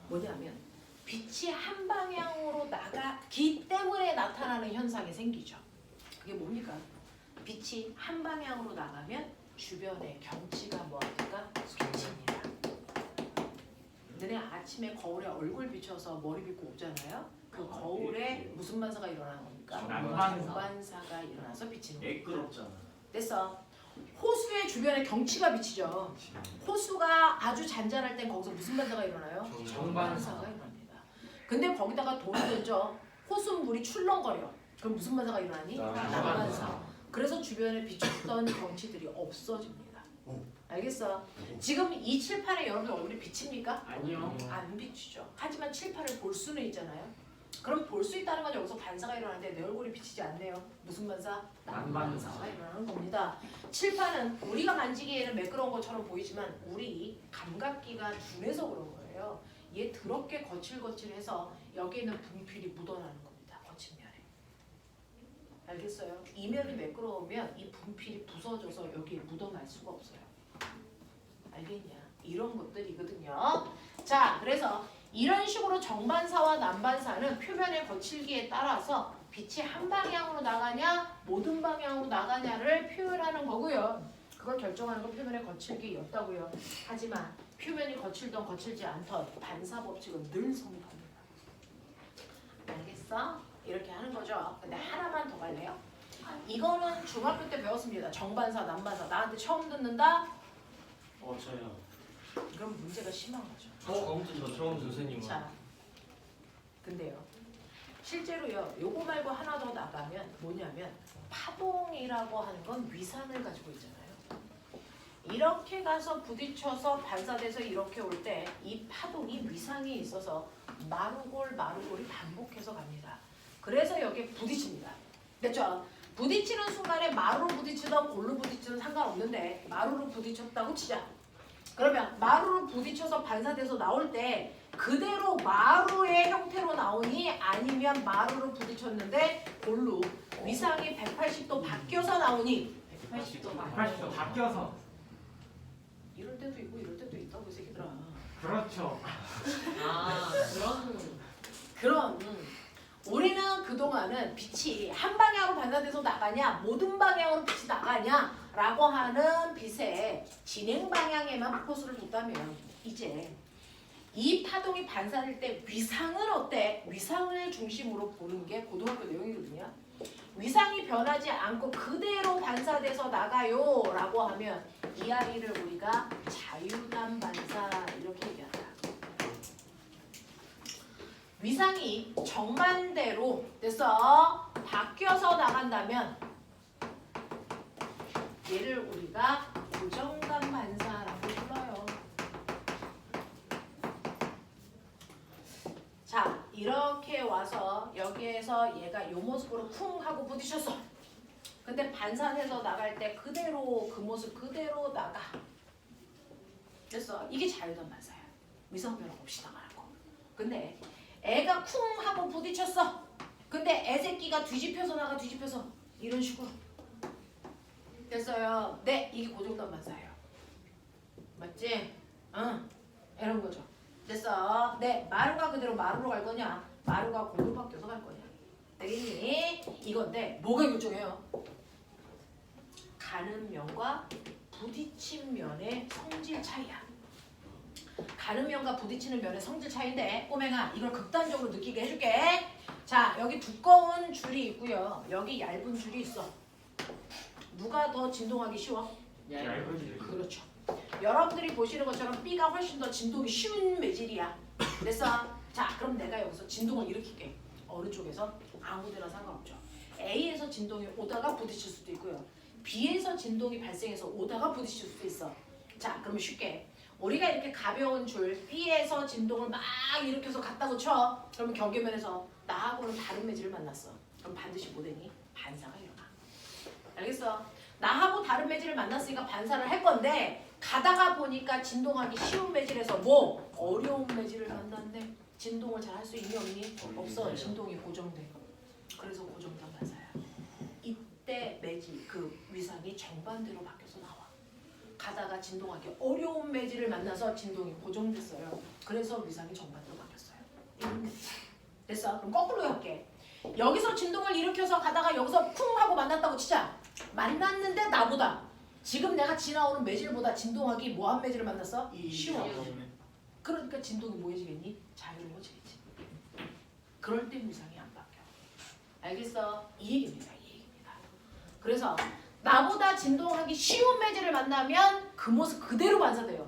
뭐냐면 빛이 한 방향으로 나가기 때문에 나타나는 현상이 생기죠. 그게 뭡니까? 빛이 한 방향으로 나가면 주변의 경치가 뭐합니까? 비칩니다. 너네 아침에 거울에 얼굴 비춰서 머리 빗고 오잖아요. 그 거울에 무슨 반사가 일어나는 겁니까? 난반사. 반사가 일어나서 비치는 겁니다. 매끄럽잖아. 됐어. 호수의 주변에 경치가 비치죠. 호수가 아주 잔잔할 땐 거기서 무슨 반사가 일어나요? 정반사가 일어납니다. 근데 거기다가 돌을 던져 호수물이 출렁거려. 그럼 무슨 반사가 일어나니? 난반사. 그래서 주변에 비쳤던 경치들이 없어집니다. 알겠어? 지금 이 칠판에 여러분 얼굴이 비칩니까? 아니요. 안 비추죠. 하지만 칠판을 볼 수는 있잖아요. 그럼 볼 수 있다는 건 여기서 반사가 일어나는데 내 얼굴이 비치지 않네요. 무슨 반사? 난반사가 일어나는 겁니다. 칠판은 우리가 만지기에는 매끄러운 것처럼 보이지만 우리 감각기가 둔해서 그런 거예요. 얘 더럽게 거칠거칠해서 여기에는 분필이 묻어나는 겁니다. 거친 면에. 알겠어요? 이면이 매끄러우면 이 분필이 부서져서 여기에 묻어날 수가 없어요. 알겠냐? 이런 것들이거든요. 자, 그래서 이런 식으로 정반사와 난반사는 표면의 거칠기에 따라서 빛이 한 방향으로 나가냐 모든 방향으로 나가냐를 표현하는 거고요. 그걸 결정하는 건 표면의 거칠기였다고요. 하지만 표면이 거칠던 거칠지 않던 반사 법칙은 늘 성립합니다. 알겠어? 이렇게 하는 거죠. 근데 하나만 더 갈래요? 이거는 중학교 때 배웠습니다. 정반사, 난반사. 나한테 처음 듣는다? 저요. 그럼 문제가 심한 거죠. 아무튼 저 처음 선생님은 자, 근데요. 실제로요. 요거 말고 하나 더 나가면 뭐냐면 파동이라고 하는 건 위상을 가지고 있잖아요. 이렇게 가서 부딪혀서 반사돼서 이렇게 올 때 이 파동이 위상이 있어서 마루골이 반복해서 갑니다. 그래서 여기에 부딪힙니다. 됐죠? 부딪히는 순간에 마루로 부딪히던 골로 부딪히든 상관없는데 마루로 부딪혔다고 치자. 그러면 마루로 부딪혀서 반사돼서 나올 때 그대로 마루의 형태로 나오니 아니면 마루로 부딪혔는데 골로 위상이 180도 바뀌어서 나오니 180도 바뀌어서. 이럴 때도 있고 이럴 때도 있다고 이 새끼들아. 그렇죠. 아 그럼 우리는 그동안은 빛이 한 방향으로 반사돼서 나가냐 모든 방향으로 빛이 나가냐 라고 하는 빛의 진행 방향에만 포커스를 뒀다면 이제 이 파동이 반사될 때 위상은 어때? 위상을 중심으로 보는 게 고등학교 내용이거든요. 위상이 변하지 않고 그대로 반사돼서 나가요 라고 하면 이 아이를 우리가 자유단 반사 이렇게 얘기한다. 위상이 정반대로 돼서 바뀌어서 나간다면 얘를 우리가 고정단 반사라고 불러요. 자, 이렇게 와서 여기에서 얘가 이 모습으로 쿵 하고 부딪혔어. 근데 반사해서 나갈 때 그대로 그 모습 그대로 나가. 됐어. 이게 자유단 반사야. 위상 변화 없이 나가는 거. 근데 애가 쿵 하고 부딪혔어. 근데 애 새끼가 뒤집혀서 나가 뒤집혀서 이런 식으로. 됐어요. 네, 이게 고정단 반사예요. 맞지? 응. 이런 거죠. 됐어. 네, 마루가 그대로 마루로 갈 거냐? 마루가 골로 바뀌어서 갈 거냐? 되겠니? 이건데 뭐가 결정해요? 가는 면과 부딪힌 면의 성질 차이야. 가는 면과 부딪히는 면의 성질 차이인데 꼬맹아 이걸 극단적으로 느끼게 해줄게. 자, 여기 두꺼운 줄이 있고요. 여기 얇은 줄이 있어. 누가 더 진동하기 쉬워? 얇은. 그렇죠. 여러분들이 보시는 것처럼 B가 훨씬 더 진동이 쉬운 매질이야. 됐어? 자, 그럼 내가 여기서 진동을 일으킬게. 어느 쪽에서? 아무데나 상관없죠. A에서 진동이 오다가 부딪힐 수도 있고요. B에서 진동이 발생해서 오다가 부딪힐 수도 있어. 자, 그러면 쉽게. 우리가 이렇게 가벼운 줄 B에서 진동을 막 일으켜서 갖다고 쳐. 그러면 경계면에서 나하고는 다른 매질을 만났어. 그럼 반드시 뭐 되니? 반사가 일어나. 알겠어? 나하고 다른 매질을 만났으니까 반사를 할 건데 가다가 보니까 진동하기 쉬운 매질에서 뭐? 어려운 매질을 만났네. 진동을 잘 할 수 있니 없니? 없어. 진동이 고정돼. 그래서 고정단 반사야. 이때 매질, 그 위상이 정반대로 바뀌어서 나와. 가다가 진동하기 어려운 매질을 만나서 진동이 고정됐어요. 그래서 위상이 정반대로 바뀌었어요. 이런 게 됐어? 그럼 거꾸로 할게. 여기서 진동을 일으켜서 가다가 여기서 쿵 하고 만났다고 치자. 만났는데 나보다 지금 내가 지나오는 매질보다 진동하기 뭐한 매질을 만났어? 쉬워. 그러니까 진동이 뭐해지겠니? 자유로워지겠지. 그럴 때 위상이 안 바뀌어. 알겠어? 이 얘기입니다. 이 얘기입니다. 그래서 나보다 진동하기 쉬운 매질을 만나면 그 모습 그대로 반사돼요.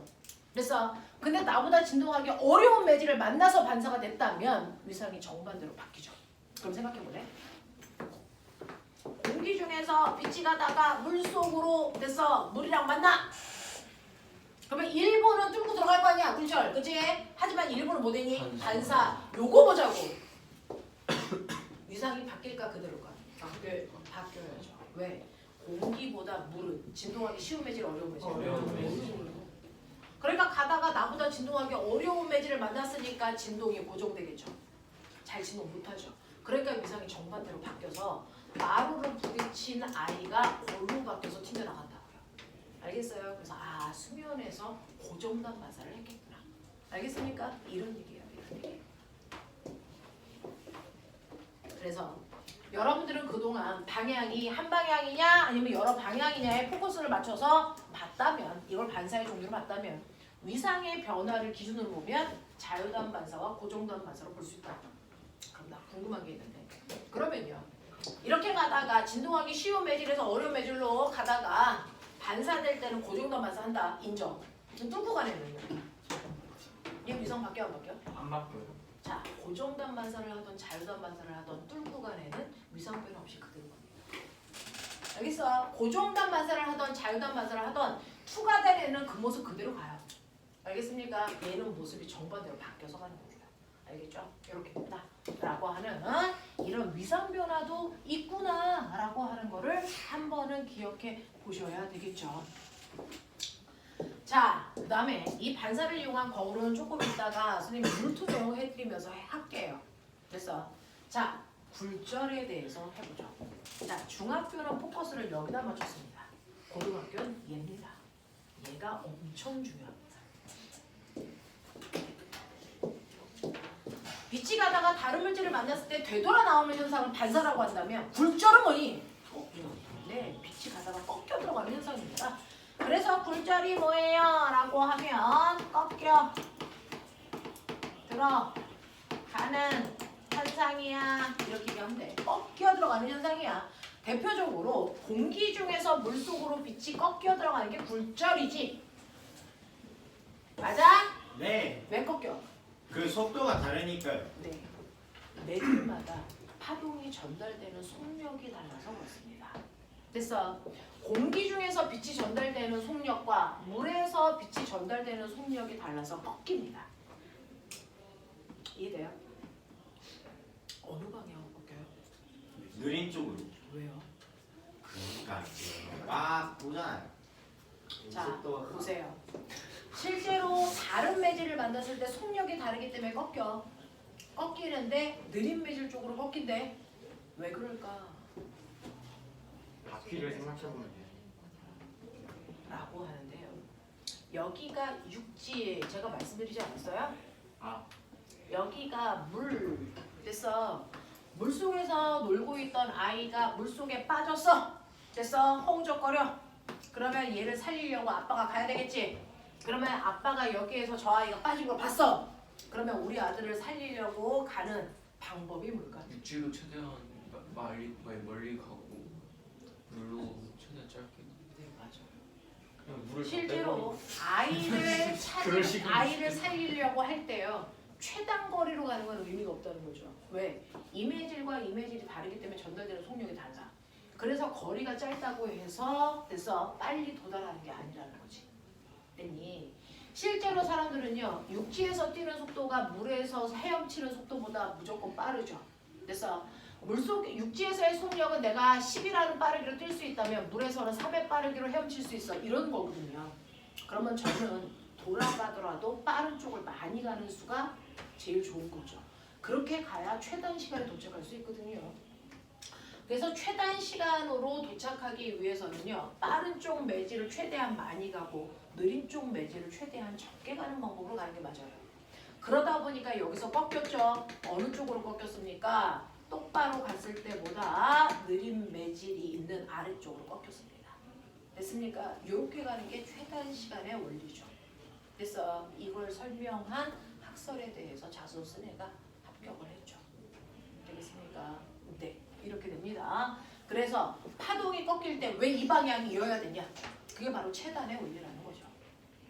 그래서 근데 나보다 진동하기 어려운 매질을 만나서 반사가 됐다면 위상이 정반대로 바뀌죠. 그럼 생각해볼래? 공기 중에서 빛이 가다가 물속으로 됐어. 물이랑 만나. 그러면 일부는 뚫고 들어갈 거 아니야, 군철, 그치? 하지만 일부는 뭐되니? 반사. 요거 보자고. 위상이 바뀔까 그대로일까? 바뀌어야죠. 왜? 공기보다 물은 진동하기 쉬운 매질, 어려운 매질. 그러니까 가다가 나보다 진동하기 어려운 매질을 만났으니까 진동이 고정되겠죠. 잘 진동 못하죠. 그러니까 위상이 정반대로 바뀌어서 마루로 부딪힌 아이가 골로 바뀌어서 튕겨나간다고요. 알겠어요? 그래서 수면에서 고정단 반사를 했겠구나. 알겠습니까? 이런 얘기예요. 이런 얘기. 그래서 여러분들은 그동안 방향이 한 방향이냐 아니면 여러 방향이냐에 포커스를 맞춰서 봤다면 이걸 반사의 종류로 봤다면 위상의 변화를 기준으로 보면 자유단 반사와 고정단 반사로 볼 수 있다. 그럼 나 궁금한 게 있는데 그러면요. 이렇게 가다가 진동하기 쉬운 매질에서 어려운 매질로 가다가 반사될 때는 고정단 반사한다. 인정. 뚫고 가네는요. 얘 위상 바뀌어 안 바뀌어? 안 바뀌어요. 자, 고정단 반사를 하던 자유단 반사를 하던 뚫고 간에는 위상 변화 없이 그대로 갑니다. 알겠어? 고정단 반사를 하던 자유단 반사를 하던 투가된 애는 그 모습 그대로 가요. 알겠습니까? 얘는 모습이 정반대로 바뀌어서 가는 겁니다. 알겠죠? 이렇게 된다. 라고 하는 이런 위상 변화도 있구나 라고 하는 거를 한 번은 기억해 보셔야 되겠죠. 자, 그 다음에 이 반사를 이용한 거울은 조금 있다가 선생님이 물투명 해드리면서 할게요. 됐어? 자, 굴절에 대해서 해보죠. 자, 중학교는 포커스를 여기다 맞췄습니다. 고등학교는 얘입니다. 얘가 엄청 중요합니다. 빛이 가다가 다른 물질을 만났을 때 되돌아 나오는 현상을 반사라고 한다면 굴절은 뭐니? 네, 빛이 가다가 꺾여 들어가는 현상입니다. 그래서 굴절이 뭐예요? 라고 하면 꺾여 들어가는 현상이야. 이렇게 얘기하면 돼. 꺾여 들어가는 현상이야. 대표적으로 공기 중에서 물속으로 빛이 꺾여 들어가는 게 굴절이지. 맞아? 네. 왜 꺾여? 그 속도가 다르니까요. 네. 매질마다 파동이 전달되는 속력이 달라서 그렇습니다. 됐어. 공기 중에서 빛이 전달되는 속력과 물에서 빛이 전달되는 속력이 달라서 꺾입니다. 이해돼요? 어느 방향으로 꺾여요? 느린 쪽으로. 왜요? 그러니까 이제 막 보잖아요. 자, 속도가 보세요. 실제로 다른 매질을 만났을 때 속력이 다르기 때문에 꺾여. 꺾이는데 느린 매질 쪽으로 꺾인대. 왜 그럴까? 바퀴를 생각해보면 돼요. 라고 하는데요. 여기가 육지 제가 말씀드리지 않았어요? 아. 여기가 물 됐어. 물속에서 놀고 있던 아이가 물속에 빠졌어. 됐어. 허우적거려. 그러면 얘를 살리려고 아빠가 가야 되겠지. 그러면 아빠가 여기에서 저 아이가 빠진 걸 봤어. 그러면 우리 아들을 살리려고 가는 방법이 뭘까? 육지로 최대한 멀리 가고 물로 최대한 짧게. 네, 맞아. 그냥 물을 실제로 그럴 식으로 아이를 살리려고 할 때요. 최단 거리로 가는 건 의미가 없다는 거죠. 왜? 이매질과 이매질이 다르기 때문에 전달되는 속력이 달라. 그래서 거리가 짧다고 해서 됐어 빨리 도달하는 게 아니라는 거지. 됐니? 실제로 사람들은요 육지에서 뛰는 속도가 물에서 헤엄치는 속도보다 무조건 빠르죠. 그래서 물속 육지에서의 속력은 내가 10이라는 빠르기로 뛸 수 있다면 물에서는 3의 빠르기로 헤엄칠 수 있어. 이런 거거든요. 그러면 저는 돌아가더라도 빠른 쪽을 많이 가는 수가 제일 좋은 거죠. 그렇게 가야 최단 시간에 도착할 수 있거든요. 그래서 최단 시간으로 도착하기 위해서는요. 빠른 쪽 매질을 최대한 많이 가고 느린 쪽 매질을 최대한 적게 가는 방법으로 가는 게 맞아요. 그러다 보니까 여기서 꺾였죠. 어느 쪽으로 꺾였습니까? 똑바로 갔을 때보다 느린 매질이 있는 아래쪽으로 꺾였습니다. 됐습니까? 이렇게 가는 게 최단 시간의 원리죠. 그래서 이걸 설명한 학설에 대해서 자소 쓴 애가 합격을 했죠. 되겠습니까? 네, 이렇게 됩니다. 그래서 파동이 꺾일 때 왜 이 방향이어야 되냐? 그게 바로 최단의 원리라는 거죠.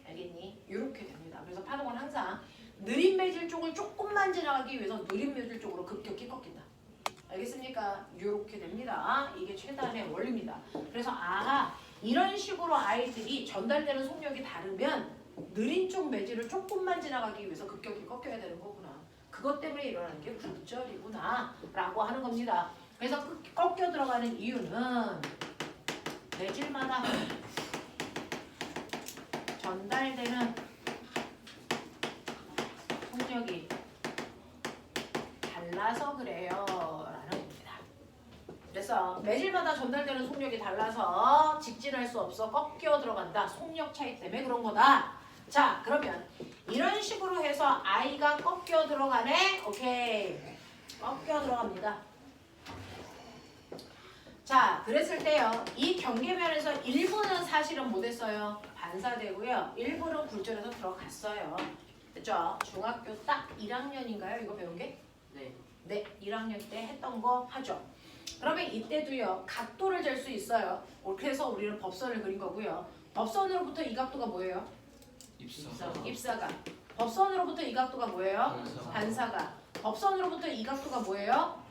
알겠니? 이렇게 됩니다. 그래서 파동은 항상 느린 매질 쪽을 조금만 지나가기 위해서 느린 매질 쪽으로 급격히 꺾인다. 알겠습니까? 이렇게 됩니다. 이게 최단의 원리입니다. 그래서 이런 식으로 아이들이 전달되는 속력이 다르면 느린 쪽 매질을 조금만 지나가기 위해서 급격히 꺾여야 되는 거구나. 그것 때문에 일어나는 게 굴절이구나 라고 하는 겁니다. 그래서 꺾여 들어가는 이유는 매질마다 전달되는 속력이 달라서 그래요 라는 겁니다. 그래서 매질마다 전달되는 속력이 달라서 직진할 수 없어 꺾여 들어간다. 속력 차이 때문에 그런 거다. 자, 그러면 이런 식으로 해서 I가 꺾여 들어가네. 오케이. 꺾여 들어갑니다. 자, 그랬을 때요. 이 경계면에서 일부는 사실은 못했어요. 반사되고요. 일부는 굴절해서 들어갔어요. 됐죠? 중학교 딱 1학년인가요? 이거 배운 게? 네. 네, 1학년 때 했던 거 하죠. 그러면 이때도요. 각도를 잴 수 있어요. 그래서 우리는 법선을 그린 거고요. 법선으로부터 이 각도가 뭐예요? 입사각. 입사각. 법선으로부터 이 각도가 뭐예요? 반사각. 반사각. 법선으로부터 이 각도가 뭐예요?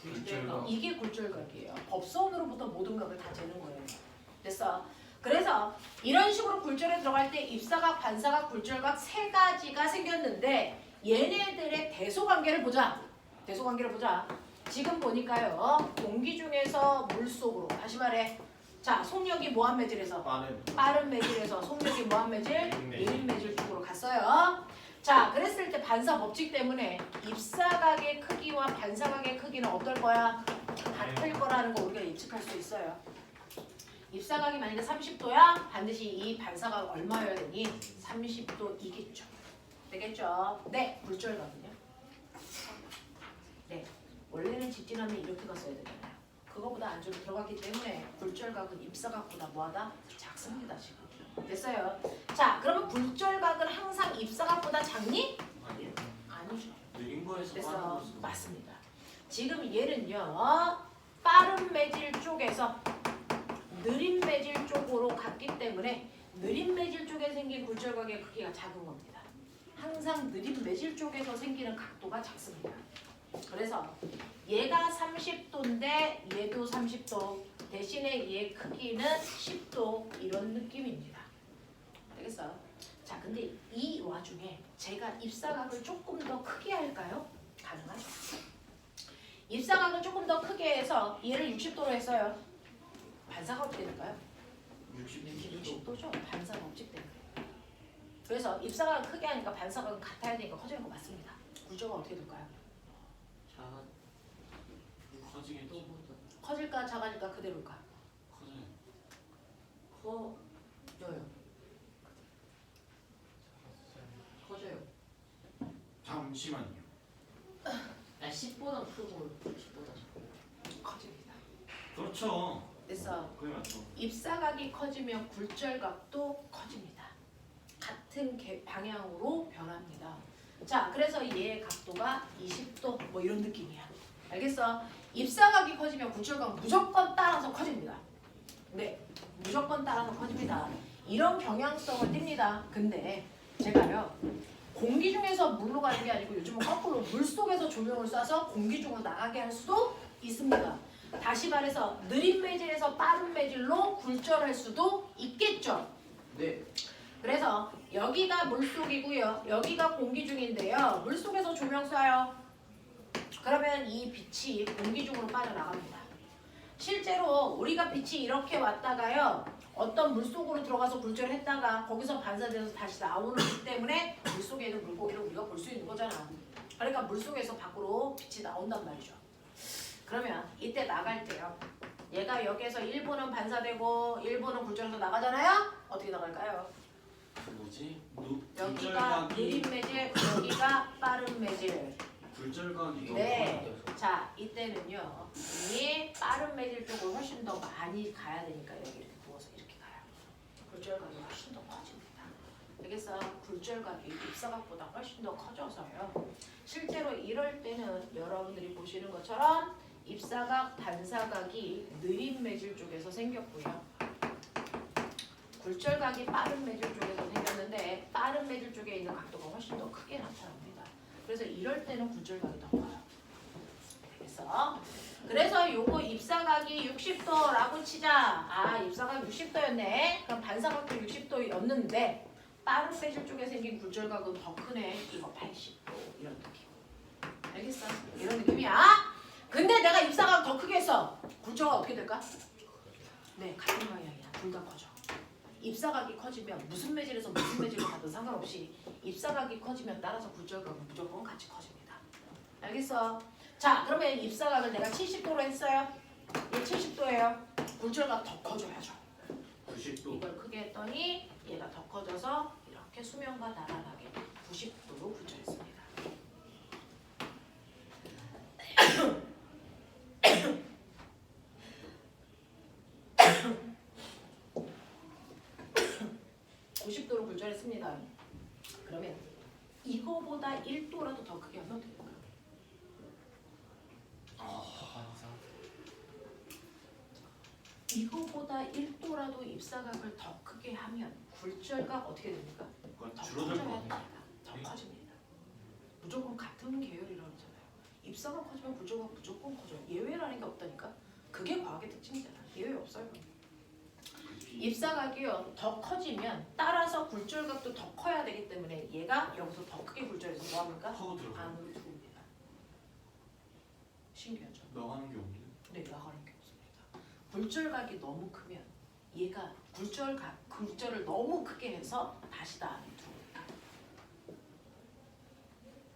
굴절각. 이게 굴절각이에요. 법선으로부터 모든 각을 다 재는 거예요. 됐어? 그래서 이런 식으로 굴절에 들어갈 때 입사각, 반사각, 굴절각 세 가지가 생겼는데 얘네들의 대소관계를 보자. 대소관계를 보자. 지금 보니까요. 공기 중에서 물속으로 다시 말해. 자, 속력이 뭐한 매질에서? 빠른 매질에서 속력이 뭐한 매질? 느린 매질 쪽으로 갔어요. 자, 그랬을 때 반사 법칙 때문에 입사각의 크기와 반사각의 크기는 어떨 거야? 같을 거라는 거 우리가 예측할 수 있어요. 입사각이 만약에 30도야 반드시 이 반사각 얼마여야 되니? 30도이겠죠. 되겠죠? 네, 굴절각은요? 네, 원래는 직진하면 이렇게 갔어야 되잖아요. 그거보다 안쪽으로 들어갔기 때문에 굴절각은 입사각보다 뭐하다? 작습니다 지금. 됐어요. 자, 그러면 굴절각은 항상 입사각보다 작니? 아니죠. 느린 거에서 빠른 됐어. 거에서. 맞습니다. 지금 얘는요. 빠른 매질 쪽에서 느린 매질 쪽으로 갔기 때문에 느린 매질 쪽에 생긴 굴절각의 크기가 작은 겁니다. 항상 느린 매질 쪽에서 생기는 각도가 작습니다. 그래서 얘가 30도인데 얘도 30도 대신에 얘 크기는 10도 이런 느낌입니다. 알겠어? 자, 근데 이 와중에 제가 입사각을 조금 더 크게 할까요? 가능하죠. 입사각을 조금 더 크게 해서 얘를 60도로 했어요. 반사각 어떻게 될까요? 60도죠. 반사 법칙 때문에. 그래서 입사각을 크게 하니까 반사각은 같아야 되니까 커지는 거 맞습니다. 굴절은 어떻게 될까요? 커지겠지. 커질까 작아질까 그대로일까? 커져요. 커져요. 커져요. 잠시만요. 10보다 크고 10보다 작고. 커집니다. 그렇죠. 됐어. 그게 맞죠. 입사각이 커지면 굴절각도 커집니다. 같은 방향으로 변합니다. 자, 그래서 얘의 각도가 20도 뭐 이런 느낌이야. 알겠어? 입사각이 커지면 굴절각은 무조건 따라서 커집니다. 네, 무조건 따라서 커집니다. 이런 경향성을 띱니다. 근데 제가요. 공기 중에서 물로 가는 게 아니고 요즘은 거꾸로 물속에서 조명을 쏴서 공기 중으로 나가게 할 수도 있습니다. 다시 말해서 느린 매질에서 빠른 매질로 굴절할 수도 있겠죠. 네. 그래서 여기가 물속이고요. 여기가 공기 중인데요. 물속에서 조명 쏴요. 그러면 이 빛이 공기 중으로 빠져나갑니다. 실제로 우리가 빛이 이렇게 왔다가요. 어떤 물속으로 들어가서 굴절을 했다가 거기서 반사돼서 다시 나오는 빛 때문에 물속에 있는 물고기를 우리가 볼 수 있는 거잖아. 그러니까 물속에서 밖으로 빛이 나온단 말이죠. 그러면 이때 나갈 때요. 얘가 여기에서 일부는 반사되고 일부는 굴절해서 나가잖아요. 어떻게 나갈까요? 뭐지? 여기가 느린 매질, 여기가 빠른 매질. 굴절각이 너무 네. 자, 이때는요. 이 빠른 매질 쪽으로 훨씬 더 많이 가야 되니까 여기 이렇게 부어서 이렇게 가요. 굴절각이 훨씬 더 커집니다. 알겠어? 굴절각이 입사각보다 훨씬 더 커져서요. 실제로 이럴 때는 여러분들이 보시는 것처럼 입사각, 반사각이 느린 매질 쪽에서 생겼고요. 굴절각이 빠른 매질 쪽에서 생겼는데 빠른 매질 쪽에 있는 각도가 훨씬 더 크게 나타납니다. 그래서 이럴 때는 굴절각이 더 커요. 알겠어? 그래서 요거 입사각이 60도라고 치자. 아, 입사각 60도였네. 그럼 반사각도 60도였는데 빠른 매질 쪽에 생긴 굴절각은 더 크네. 이거 80도 이런 느낌. 알겠어? 이런 느낌이야. 근데 내가 입사각 더 크게 했어. 굴절각 어떻게 될까? 네, 같은 방향이야. 둘 다 커져. 입사각이 커지면 무슨 매질에서 무슨 매질로 가든 상관없이 입사각이 커지면 따라서 굴절각은 무조건 같이 커집니다. 알겠어? 자, 그러면 입사각을 내가 70도로 했어요. 얘 70도예요. 굴절각 더 커져야죠. 90도. 이걸 크게 했더니 얘가 더 커져서 이렇게. 어떻게 수면과 나란하게 90도로 굴절했습니다. (90도로) 굴절했습니다. 그러면 이거보다 1도라도 더 크게 하면 됩니까? 이거보다 1도라도 입사각을 더 크게 하면 굴절각 어떻게 됩니까? 그건 더 줄어들 거 커져야 아니야? 됩니다. 더 커집니다. 무조건 같은 계열이라고 하잖아요. 입사각 커지면 굴절각 무조건 커져요. 예외라는 게 없다니까. 그게 과학의 특징이잖아. 예외 없어요. 입사각이요 더 커지면 따라서 굴절각도 더 커야 되기 때문에 얘가 여기서 더 크게 굴절해서 뭐합니까? 파고 들어가. 안으로 들어옵니다. 신기하죠? 나가는 게 없네. 네, 나가는 게 없습니다. 굴절각이 너무 크면 얘가 굴절을 너무 크게 해서 다시 다 안에 들어옵니다.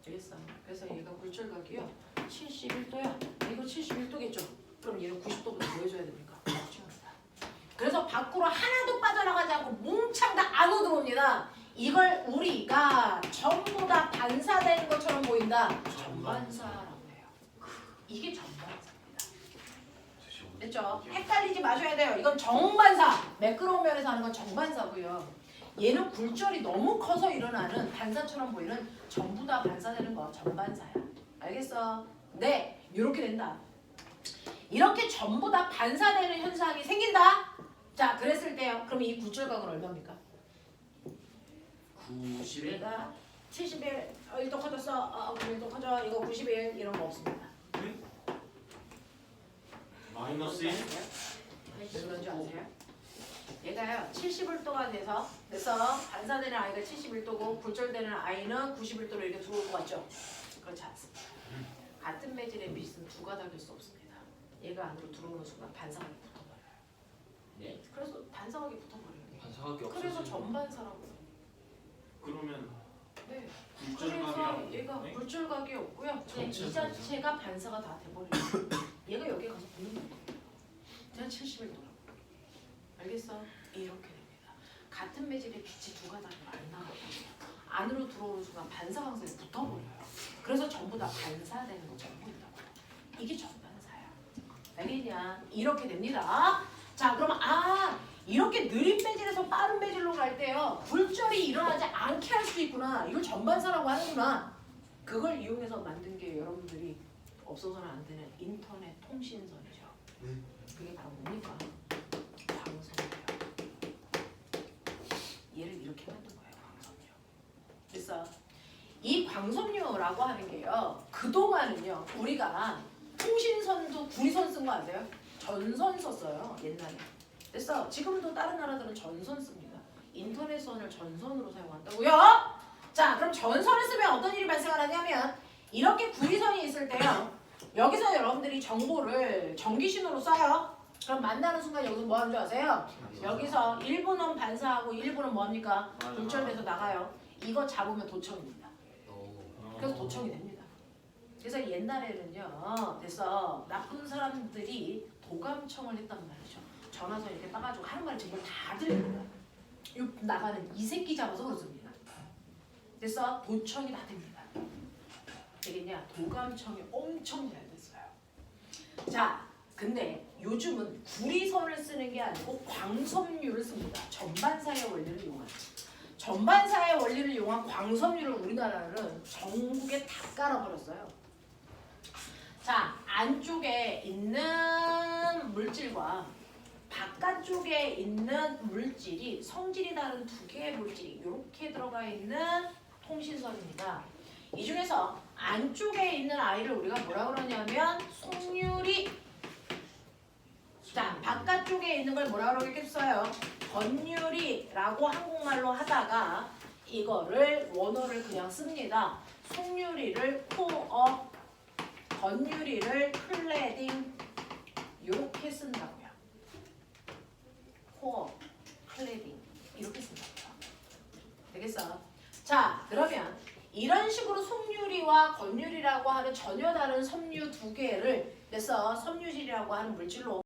알겠어요? 그래서 얘가 굴절각이요 71도야. 이거 71도겠죠? 그럼 얘는 90도보다 뭐 해줘야 됩니까? 맞춥니다. 그래서 밖으로 하나도 빠져나가지 않고 뭉창 다 안으로 들어옵니다. 이걸 우리가 전부 다 반사되는 것처럼 보인다. 전반사라고 해요. 이게 전반사입니다. 됐죠? 헷갈리지 마셔야 돼요. 이건 정반사. 매끄러운 면에서 하는 건 정반사고요. 얘는 굴절이 너무 커서 일어나는 반사처럼 보이는 전부 다 반사되는 거 전반사야. 알겠어? 네, 이렇게 된다. 이렇게 전부 다 반사되는 현상이 생긴다. 자, 그랬을 때요. 그럼 이 굴절각은 얼마입니까? 91. 얘가 71, 1도 커졌어. 그럼 1도 커져. 이거 91 이런 거 없습니다. 마이너스 1? 왜 그런 줄 아세요? 얘가요 71도가 돼서 반사되는 아이가 71도고 굴절되는 아이는 91도로 이렇게 들어올 것 같죠? 그렇지 않습니다. 같은 매질의 빛은 두 가닥일 수 없습니다. 얘가 안으로 들어오는 순간 반사각이 붙어버려요. 네. 그래서 반사각이 붙어버려요. 반사각이 그래서 없어지는. 전반사라고요. 그러면 네. 굴절각이랑 그래서 얘가 네? 굴절각이 없고요. 전체 이 자체가 반사가 다 돼버려요. 얘가 여기 가서 붙는 거예요. 그냥 71도라고. 알겠어? 이렇게 됩니다. 같은 매질의 빛이 두 가닥으로 안 나가요. 안으로 들어오는 순간 반사광선이 붙어버려요. 그래서 전부 다 반사되는 것처럼 보인다고요. 이게 전반사야. 알겠냐? 이렇게 됩니다. 자, 그러면 이렇게 느린 매질에서 빠른 매질로 갈 때요. 굴절이 일어나지 않게 할 수 있구나. 이걸 전반사라고 하는구나. 그걸 이용해서 만든 게 여러분들이 없어서는 안 되는 인터넷 통신선이죠. 그게 바로 뭡니까? 광섬유예요. 얘를 이렇게 만든 거예요. 광섬유. 그래서 이 광섬유라고 하는 게요. 그동안은요. 우리가 통신선도 구리선 쓴 거 아세요? 전선 썼어요. 옛날에. 됐어. 지금도 다른 나라들은 전선 씁니다. 인터넷선을 전선으로 사용한다고요? 자, 그럼 전선을 쓰면 어떤 일이 발생하냐면 이렇게 구리선이 있을 때요. 여기서 여러분들이 정보를 전기신호로 쏴요. 그럼 만나는 순간 여기서 뭐 하는 줄 아세요? 여기서 일부는 반사하고 일부는 뭐합니까? 굴절돼서 나가요. 이거 잡으면 도청입니다. 그래서 도청이 됩니다. 그래서 옛날에는요. 그래서 나쁜 사람들이 도감청을 했단 말이죠. 전화선 이렇게 따가지고 하는 말이 정말 다 들립니다. 요 나가는 이 새끼 잡아서 그렇습니다. 그래서 도청이 다 됩니다. 되겠냐? 도감청이 엄청 잘 됐어요. 자, 근데 요즘은 구리선을 쓰는 게 아니고 광섬유를 씁니다. 전반사의 원리를 이용한. 전반사의 원리를 이용한 광섬유를 우리나라는 전국에 다 깔아버렸어요. 자, 안쪽에 있는 물질과 바깥쪽에 있는 물질이 성질이 다른 두 개의 물질이 이렇게 들어가 있는 통신선입니다. 이 중에서 안쪽에 있는 아이를 우리가 뭐라 그러냐면 속유리. 자, 바깥쪽에 있는 걸 뭐라 그러겠어요? 건유리라고 한국말로 하다가 이거를 원어를 그냥 씁니다. 속유리를 코어, 건유리를 클레딩 이렇게 쓴다고요. 코어, 클레딩 이렇게 쓴다고요. 되겠어? 자, 그러면 이런 식으로 속유리와 건유리라고 하는 전혀 다른 섬유 두 개를 그래서 섬유질이라고 하는 물질로